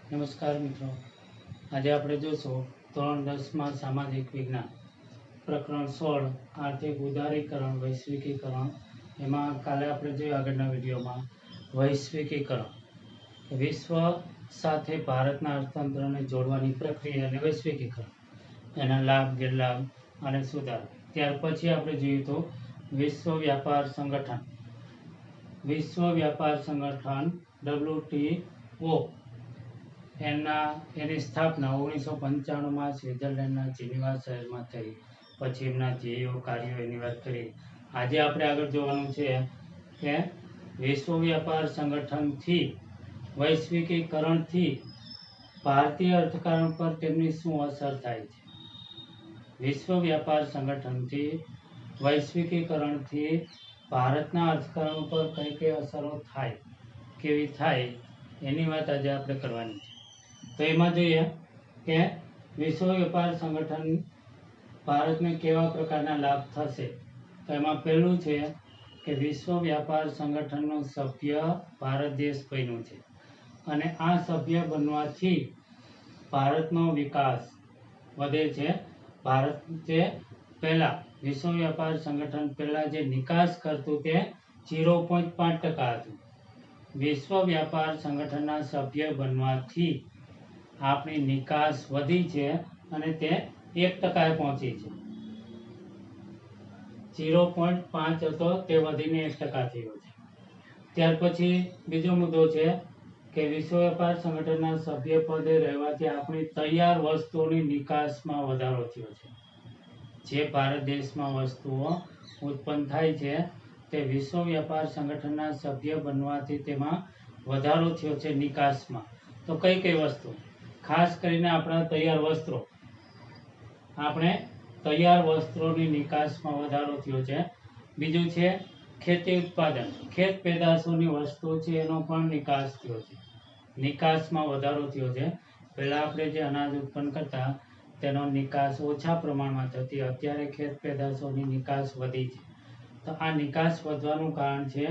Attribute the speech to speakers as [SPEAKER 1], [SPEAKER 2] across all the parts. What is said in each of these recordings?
[SPEAKER 1] નમસ્કાર મિત્રો, આજે આપણે જોશું ધોરણ 10માં સામાજિક વિજ્ઞાન પ્રકરણ 16 આર્થિક ઉદારીકરણ વૈશ્વિકીકરણ. એમાં કાલે આપણે જોયું આગળના વિડીયોમાં વૈશ્વિકીકરણ વિશ્વ સાથે ભારતના અર્થતંત્રને જોડવાની પ્રક્રિયા અને વૈશ્વિકીકરણ, એના લાભ ગેરલાભ અને સુધાર. ત્યાર પછી આપણે જોયું તો વિશ્વ વ્યાપાર સંગઠન WTO એની સ્થાપના 1995માં સ્વિટ્ઝરલેન્ડના જીનીવા શહેરમાં થઈ. પછી એમના ધ્યેયો કાર્યો એની વાત કરી. આજે આપણે આગળ જોવાનું છે કે વિશ્વ વ્યાપાર સંગઠનથી વૈશ્વિકીકરણથી ભારતીય અર્થકારણ પર તેમની શું અસર થાય છે. વિશ્વ વ્યાપાર સંગઠનથી વૈશ્વિકીકરણથી ભારતના અર્થકારણ પર કઈ કઈ અસરો થાય, કેવી થાય, એની વાત આજે આપણે કરવાની છે. તો એમાં જોઈએ કે વિશ્વ વ્યાપાર સંગઠન ભારતને કેવા પ્રકારના લાભ થશે. તો એમાં પહેલું છે કે વિશ્વ વ્યાપાર સંગઠનનો સભ્ય ભારત દેશ બન્યું છે અને આ સભ્ય બનવાથી ભારતનો વિકાસ વધે છે. ભારત જે પહેલા વિશ્વ વ્યાપાર સંગઠન પહેલા જે નિકાસ કરતું તે 0.5% હતું. વિશ્વ વ્યાપાર સંગઠનના સભ્ય બનવાથી આપણી નિકાસ વધી છે અને તે 1% પહોંચી છે. 0.5 હતો તે વધીને 1% થયો છે. ત્યાર પછી બીજો મુદ્દો છે કે વિશ્વ વ્યાપાર સંગઠનના સભ્ય પદે રહેવાથી આપણી તૈયાર વસ્તુઓની નિકાસમાં વધારો થયો છે. જે ભારત દેશમાં વસ્તુઓ ઉત્પન્ન થાય છે તે વિશ્વ વ્યાપાર સંગઠનના સભ્ય બનવાથી તેમાં વધારો થયો છે નિકાસમાં. તો કઈ કઈ વસ્તુ? ખાસ કરીને આપણા તૈયાર વસ્ત્રોની નિકાસમાં વધારો થયો છે. બીજું છે ખેતી ઉત્પાદન, ખેત પેદાશોની વસ્તુ છે એનો પણ નિકાસ થયો છે, નિકાસમાં વધારો થયો છે. પહેલા આપણે જે અનાજ ઉત્પન્ન કરતા તેનો નિકાસ ઓછા પ્રમાણમાં થતી, અત્યારે ખેત પેદાશોની નિકાસ વધી છે. તો આ નિકાસ વધવાનું કારણ છે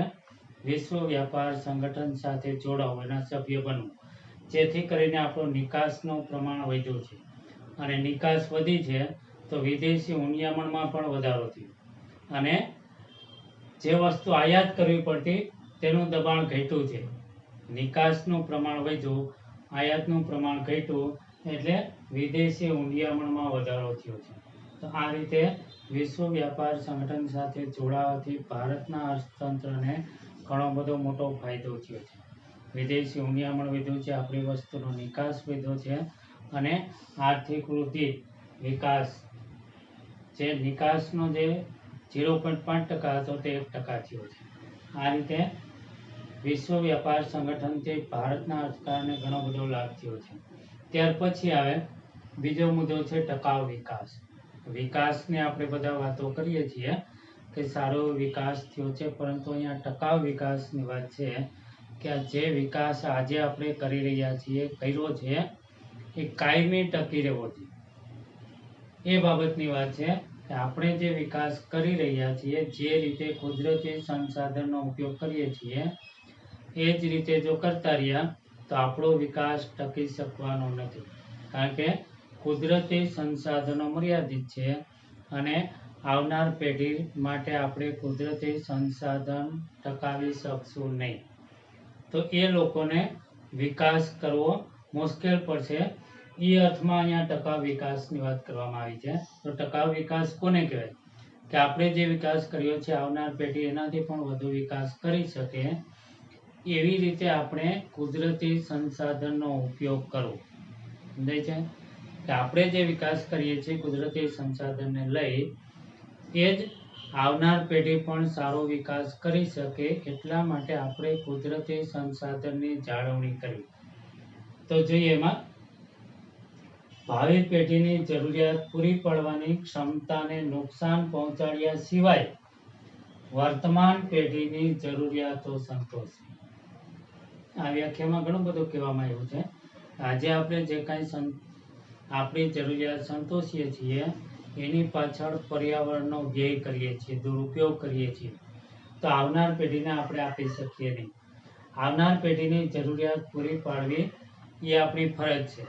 [SPEAKER 1] વિશ્વ વ્યાપાર સંગઠન સાથે જોડાવું, એના સભ્ય બનવું, જેથી કરીને આપણો નિકાસનું પ્રમાણ વધ્યું છે. અને નિકાસ વધી છે તો વિદેશી હુંડિયામણમાં પણ વધારો થયો અને જે વસ્તુ આયાત કરવી પડતી તેનું દબાણ ઘટ્યું છે. નિકાસનું પ્રમાણ વધ્યું, આયાતનું પ્રમાણ ઘટ્યું, એટલે વિદેશી હુંડિયામણમાં વધારો થયો છે. તો આ રીતે વિશ્વ વ્યાપાર સંગઠન સાથે જોડાવાથી ભારતના અર્થતંત્રને ઘણો બધો મોટો ફાયદો થયો છે. વિદેશી હુંડિયામણ વધ્યું છે, આપણી વસ્તુનો નિકાસ વધ્યો છે અને આર્થિક વૃદ્ધિ વિકાસ જે નિકાસનો જે 0.5% હતો તે 1% થયો છે. આ રીતે વિશ્વ વ્યાપાર સંગઠનથી ભારતના અર્થકારણને ઘણો બધો લાભ થયો છે. ત્યાર પછી આવે બીજો મુદ્દો છે ટકાઉ વિકાસ. વિકાસની આપણે બધા વાતો કરીએ છીએ કે સારો વિકાસ થયો છે, પરંતુ અહીંયા ટકાઉ વિકાસની વાત છે કે જે વિકાસ આજે આપણે કરી રહ્યા છીએ, કર્યો છે, એ કાયમી ટકી રહેવો જોઈએ. એ બાબતની વાત છે કે આપણે જે વિકાસ કરી રહ્યા છીએ, જે રીતે કુદરતી સંસાધનનો ઉપયોગ કરીએ છીએ એ જ રીતે જો કરતા રહ્યા તો આપણો વિકાસ ટકી શકવાનો નથી. કારણ કે કુદરતી સંસાધનો મર્યાદિત છે અને આવનાર પેઢી માટે આપણે કુદરતી સંસાધન ટકાવી શકશું નહીં. તો એ લોકોને વિકાસ કરવો મુશ્કેલ પડશે. એ અર્થમાં અહીંયા ટકાઉ વિકાસની વાત કરવામાં આવી છે. તો ટકાઉ વિકાસ કોને કહેવાય? કે આપણે જે વિકાસ કર્યો છે આવનાર પેઢી એનાથી પણ વધુ વિકાસ કરી શકે એવી રીતે આપણે કુદરતી સંસાધનનો ઉપયોગ કરવો. સમજાય છે કે આપણે જે વિકાસ કરીએ છીએ કુદરતી સંસાધનને લઈ એ જ આવનાર પેઢી પણ સારો વિકાસ કરી શકે, એટલા માટે આપણે કુદરતી સંસાધનની જાળવણી કરવી. તો જોઈએ એમાં ભાવિ પેઢીની જરૂરિયાત પૂરી પાડવાની ક્ષમતાને નુકસાન પહોંચાડ્યા સિવાય વર્તમાન પેઢીની જરૂરિયાતો સંતોષવી. આ વ્યાખ્યામાં ઘણું બધું કહેવામાં આવ્યું છે. આજે આપણે જે કાંઈ આપણી જરૂરિયાત સંતોષીએ છીએ એની પાછળ પર્યાવરણનો વ્યય કરીએ છીએ, દુરુપયોગ કરીએ છીએ, તો આવનાર પેઢીને આપણે આપી શકીએ નહીં. આવનાર પેઢીની જરૂરિયાત પૂરી પાડવી એ આપણી ફરજ છે.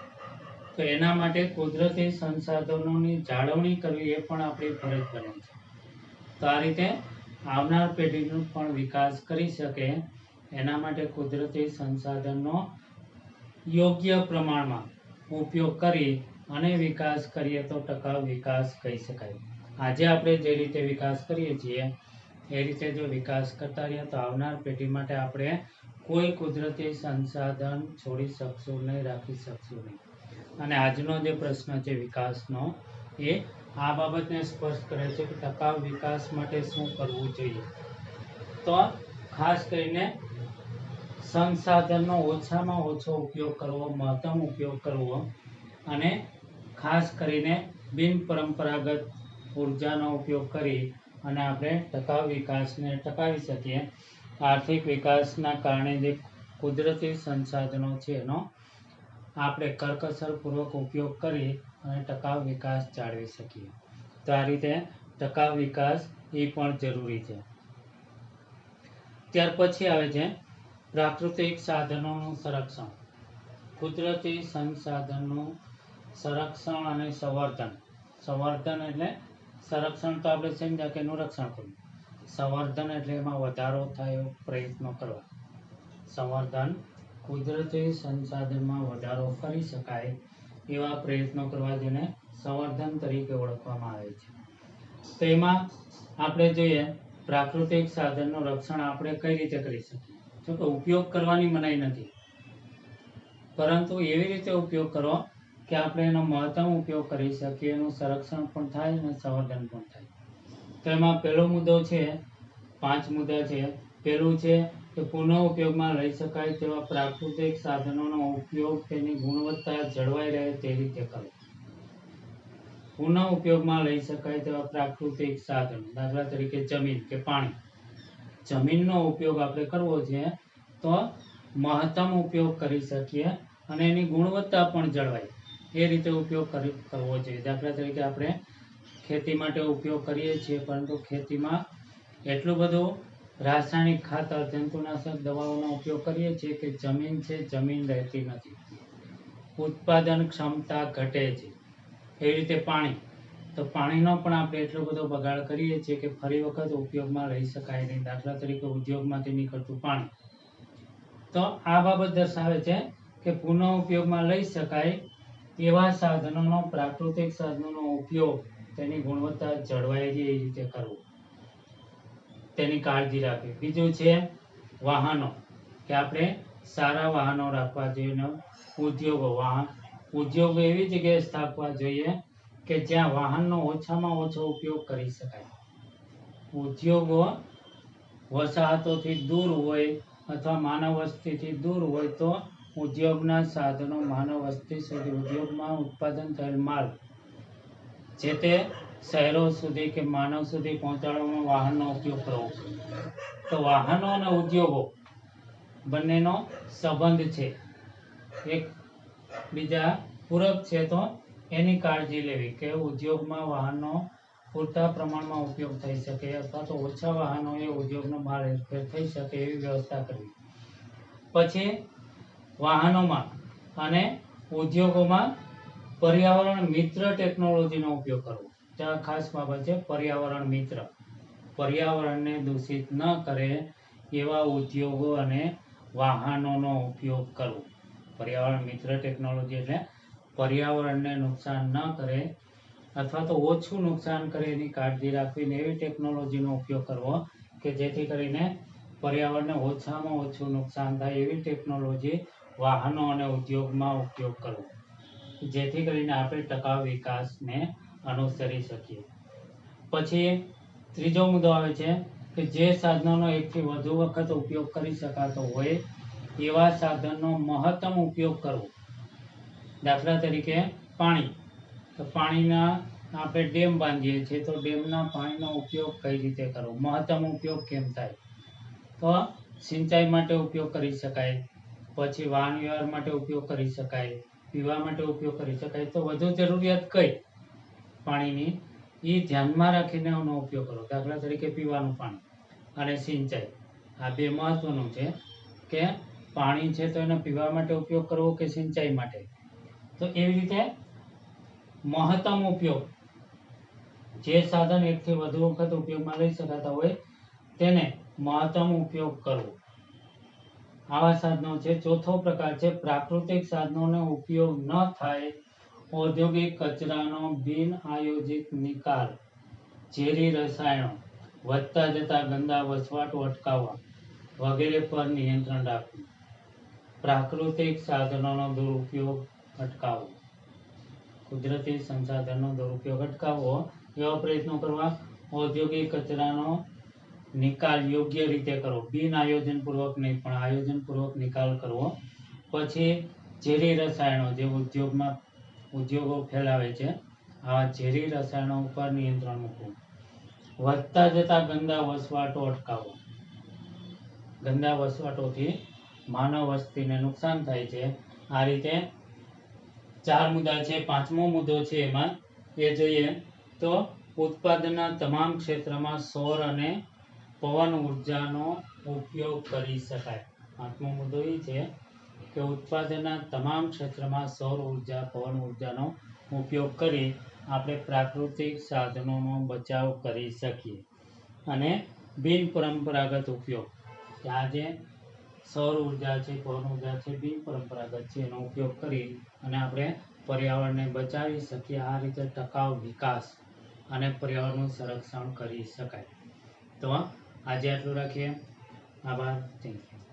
[SPEAKER 1] તો એના માટે કુદરતી સંસાધનોની જાળવણી કરવી એ પણ આપણી ફરજ બને છે. તો આ રીતે આવનાર પેઢીનો પણ વિકાસ કરી શકે એના માટે કુદરતી સંસાધનનો યોગ્ય પ્રમાણમાં ઉપયોગ કરી અને વિકાસ કરીએ તો ટકાઉ વિકાસ કહી શકાય. આજે આપણે જે રીતે વિકાસ કરીએ છીએ એ રીતે જો વિકાસ કરતા રહીએ તો આવનાર પેઢી માટે આપણે કોઈ કુદરતી સંસાધન છોડી શકશું નહીં, રાખી શકશું નહીં. અને આજનો જે પ્રશ્ન છે વિકાસનો એ આ બાબતને સ્પષ્ટ કરે છે કે ટકાઉ વિકાસ માટે શું કરવું જોઈએ. તો ખાસ કરીને સંસાધનનો ઓછામાં ઓછો ઉપયોગ કરવો, મહત્તમ ઉપયોગ કરવો અને ખાસ કરીને બિનપરંપરાગત ઉર્જાનો ઉપયોગ કરી અને આપણે ટકાઉ વિકાસને ટકાવી શકીએ. આર્થિક વિકાસના કારણે જે કુદરતી સંસાધનો છે એનો આપણે કરકસરપૂર્વક ઉપયોગ કરી અને ટકાઉ વિકાસ જાળવી શકીએ. તો આ રીતે ટકાઉ વિકાસ એ પણ જરૂરી છે. ત્યાર પછી આવે છે પ્રાકૃતિક સાધનોનું સંરક્ષણ. કુદરતી સંસાધનનું સંરક્ષણ અને સંવર્ધન. સંવર્ધન એટલે સંરક્ષણ તો આપણે સમજ્યા કે એનું રક્ષણ કરવું. સંવર્ધન એટલે એમાં વધારો થાય એવો પ્રયત્નો કરવા. સંવર્ધન કુદરતી સંસાધનમાં વધારો કરી શકાય એવા પ્રયત્નો કરવા જેને સંવર્ધન તરીકે ઓળખવામાં આવે છે. તો એમાં આપણે જોઈએ પ્રાકૃતિક સાધનનું રક્ષણ આપણે કઈ રીતે કરી શકીએ. જો કે ઉપયોગ કરવાની મનાઈ નથી, પરંતુ એવી રીતે ઉપયોગ કરો કે આપણે એનો મહત્તમ ઉપયોગ કરી શકીએ, એનું સંરક્ષણ પણ થાય અને સંવર્ધન પણ થાય. તો એમાં પહેલો મુદ્દો છે, 5 મુદ્દા છે. પહેલું છે કે પુનઃ ઉપયોગમાં લઈ શકાય તેવા પ્રાકૃતિક સાધનોનો ઉપયોગ તેની ગુણવત્તા જળવાઈ રહે તે રીતે કરવો. પુનઃ ઉપયોગમાં લઈ શકાય તેવા પ્રાકૃતિક સાધનો, દાખલા તરીકે જમીન કે પાણી. જમીનનો ઉપયોગ આપણે કરવો છે તો મહત્તમ ઉપયોગ કરી શકીએ અને એની ગુણવત્તા પણ જળવાય એ રીતે ઉપયોગ કરવો જોઈએ. દાખલા તરીકે આપણે ખેતી માટે ઉપયોગ કરીએ છીએ, પરંતુ ખેતીમાં એટલું બધું રાસાયણિક ખાતર, જંતુનાશક દવાઓનો ઉપયોગ કરીએ છીએ કે જમીન છે જમીન રહેતી નથી, ઉત્પાદન ક્ષમતા ઘટે છે. એવી રીતે પાણી, તો પાણીનો પણ આપણે એટલો બધો બગાડ કરીએ છીએ કે ફરી વખત ઉપયોગમાં લઈ શકાય નહીં. દાખલા તરીકે ઉદ્યોગમાંથી નીકળતું પાણી. તો આ બાબત દર્શાવે છે કે પુનઃ ઉપયોગમાં લઈ શકાય એવા સાધનોનો, પ્રાકૃતિક સાધનોનો ઉપયોગ તેની ગુણવત્તા જળવાઈ રહે એ રીતે કરવો, તેની કાળજી રાખવી. બીજું છે વાહનો, કે આપણે સારા વાહનો રાખવા જોઈએ. ઉદ્યોગો, ઉદ્યોગો એવી જગ્યાએ સ્થાપવા જોઈએ કે જ્યાં વાહનનો ઓછામાં ઓછો ઉપયોગ કરી શકાય. ઉદ્યોગો વસાહતોથી દૂર હોય અથવા માનવ વસ્તીથી દૂર હોય તો ઉદ્યોગના સાધનો માનવ વસ્તી સુધી, ઉદ્યોગમાં ઉત્પાદન થયેલ માલ જે તે શહેરો સુધી કે માનવ સુધી પહોંચાડવામાં વાહનનો ઉપયોગ કરવો. તો વાહનો અને ઉદ્યોગો બંનેનો સંબંધ છે, એક બીજા પૂરક છે. તો એની કાળજી લેવી કે ઉદ્યોગમાં વાહનનો પૂરતા પ્રમાણમાં ઉપયોગ થઈ શકે અથવા તો ઓછા વાહનો એ ઉદ્યોગનો માલ હેરફેર થઈ શકે એવી વ્યવસ્થા કરવી. પછી વાહનોમાં અને ઉદ્યોગોમાં પર્યાવરણ મિત્ર ટેકનોલોજીનો ઉપયોગ કરવો. ત્યાં ખાસ બાબત છે પર્યાવરણ મિત્ર. પર્યાવરણને દૂષિત ન કરે એવા ઉદ્યોગો અને વાહનોનો ઉપયોગ કરવો. પર્યાવરણ મિત્ર ટેકનોલોજી એટલે પર્યાવરણને નુકસાન ન કરે અથવા તો ઓછું નુકસાન કરે એની કાળજી રાખવી ને એવી ટેકનોલોજીનો ઉપયોગ કરવો કે જેથી કરીને પર્યાવરણને ઓછામાં ઓછું નુકસાન થાય એવી ટેકનોલોજી વાહનો અને ઉદ્યોગમાં ઉપયોગ કરવો, જેથી કરીને આપણે ટકાઉ વિકાસને અનુસરી શકીએ. પછી ત્રીજો મુદ્દો આવે છે કે જે સાધનોનો એકથી વધુ વખત ઉપયોગ કરી શકાતો હોય એવા સાધનનો મહત્તમ ઉપયોગ કરવો. દાખલા તરીકે પાણી, તો પાણીના આપણે ડેમ બાંધીએ છીએ તો ડેમના પાણીનો ઉપયોગ કઈ રીતે કરવો, મહત્તમ ઉપયોગ કેમ થાય. તો સિંચાઈ માટે ઉપયોગ કરી શકાય, પછી વાહન વ્યવહાર માટે ઉપયોગ કરી શકાય, પીવા માટે ઉપયોગ કરી શકાય. તો વધુ જરૂરિયાત કઈ પાણીની એ ધ્યાનમાં રાખીને એનો ઉપયોગ કરો. દાખલા તરીકે પીવાનું પાણી અને સિંચાઈ, આ બે મહત્વનું છે કે પાણી છે તો એને પીવા માટે ઉપયોગ કરવો કે સિંચાઈ માટે. તો એવી રીતે મહત્તમ ઉપયોગ, જે સાધન એકથી વધુ વખત ઉપયોગમાં લઈ શકાતા હોય તેને મહત્તમ ઉપયોગ કરવો. આવા સાધનો છે. ચોથો પ્રકાર છે પ્રાકૃતિક સાધનોનો ઉપયોગ ન થાય, ઔદ્યોગિક કચરાનો બિન આયોજિત નિકાલ, ઝેરી રસાયણો, વધતા જતા ગંદા વસવાટો અટકાવવા વગેરે પર નિયંત્રણ રાખવું. પ્રાકૃતિક સાધનોનો દુરુપયોગ અટકાવવો, કુદરતી સંસાધનનો દુરુપયોગ અટકાવવો એવા પ્રયત્નો કરવા. ઔદ્યોગિક કચરાનો નિકાલ યોગ્ય રીતે કરવો, બિન આયોજન પૂર્વક નહીં પણ આયોજન પૂર્વક નિકાલ કરવો. પછી ઝેરી રસાયણો જે ઉદ્યોગો ફેલાવે છે, આ ઝેરી રસાયણો ઉપર નિયંત્રણ મૂકવું. વધતા જતા ગંદા વસવાટો અટકાવવો, ગંદા વસવાટોથી માનવ વસ્તીને નુકસાન થાય છે. આ રીતે 4 મુદ્દા છે. 5મો મુદ્દો છે એમાં એ જોઈએ તો ઉત્પાદનના તમામ ક્ષેત્રમાં સૌર અને પવન ઉર્જાનો ઉપયોગ કરી શકાય. 5મો મુદ્દો એ છે કે ઉત્પાદનના તમામ ક્ષેત્રમાં સૌર ઉર્જા, પવન ઉર્જાનો ઉપયોગ કરી આપણે પ્રાકૃતિક સાધનોનો બચાવ કરી શકીએ. અને બિન પરંપરાગત ઉપયોગ, કે આ જે સૌર ઉર્જા છે, પવન ઉર્જા છે, બિન પરંપરાગત છે, એનો ઉપયોગ કરી અને આપણે પર્યાવરણને બચાવી શકીએ. આ રીતે ટકાઉ વિકાસ અને પર્યાવરણનું સંરક્ષણ કરી શકાય. તો આજે આટલું રાખીએ. આભાર. Thank you.